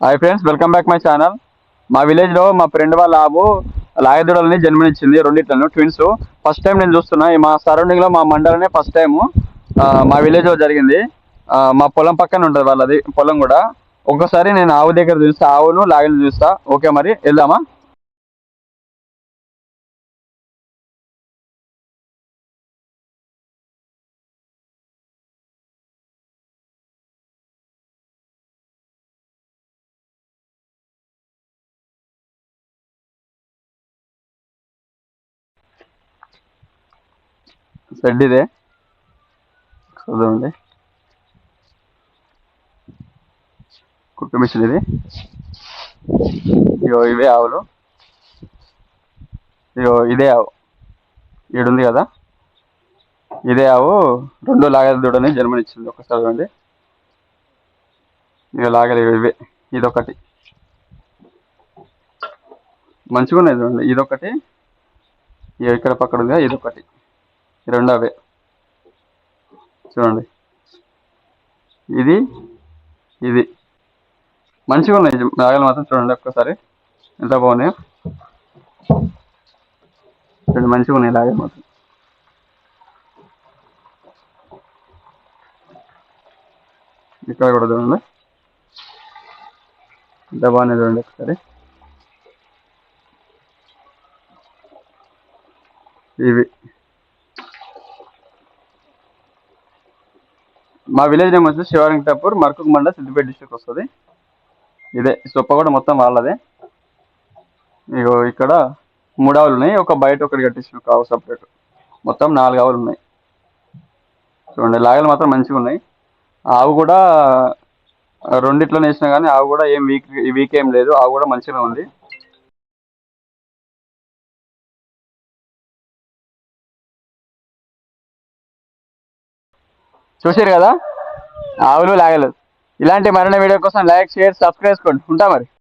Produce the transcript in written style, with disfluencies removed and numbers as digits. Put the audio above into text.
Hi friends, welcome back my channel. మా విలేజ్లో మా ఫ్రెండ్ వాళ్ళ ఆవు లాగదూడల్ని జన్మనిచ్చింది, రెండిట్లను ట్విన్స్. ఫస్ట్ టైం నేను చూస్తున్నా మా సరౌండింగ్లో, మా మండలనే ఫస్ట్ టైము మా విలేజ్లో జరిగింది. మా పొలం పక్కన ఉంటుంది వాళ్ళది పొలం కూడా. ఒక్కసారి నేను ఆవు దగ్గర చూస్తా, ఆవును లాగలు చూస్తా. ఓకే, మరి వెళ్దామా? షెడ్ ఇదే, చూడండి. కుట్టు మిషన్ ఇది. ఇగో ఇవే ఆవులు. ఇగో ఇదే ఆవు ఈడుంది కదా, ఇదే ఆవు రెండు లాగల దూడని జన్మనిచ్చింది. ఒకసారి చూడండి. ఇక లాగలి ఇవే, ఇదొకటి మంచిగా ఉన్నాయి చూడండి. ఇదొకటి, ఇక ఇక్కడ పక్కన ఉంది, ఇదొకటి. ఈ రెండు అవే చూడండి. ఇది ఇది మంచిగా ఉన్నాయి లాగలు మాత్రం. చూడండి ఒక్కసారి ఎంత బాగున్నాయో. చూడండి, మంచిగా ఉన్నాయి లాగలు మాత్రం. ఇక్కడ కూడా చూడండి ఎంత బాగున్నాయి. చూడండి ఒకసారి. ఇవి మా విలేజ్ నేమ్ వచ్చి శివరంగటాపూర్, మర్కుక్ మండల్, సిద్దిపేట డిస్ట్రిక్ట్ వస్తుంది. ఇదే సొప్ప కూడా మొత్తం వాళ్ళదే. ఇగో ఇక్కడ 3 ఆవులు ఉన్నాయి, ఒక బయట ఒకటి కట్టించిన ఆవు సపరేట్. మొత్తం 4 ఆవులు ఉన్నాయి. చూడండి లాగలు మాత్రం మంచిగా ఉన్నాయి. ఆవు కూడా రెండిట్లో వేసినా కానీ ఆవు కూడా ఏం వీక్ ఏం లేదు. ఆవు కూడా మంచిగా ఉంది. చూసారు కదా ఆవులు లాగలు. ఇలాంటి మరిన్ని వీడియో కోసం లైక్, షేర్, సబ్స్క్రైబ్ చేసుకోండి. ఉంటా మరి.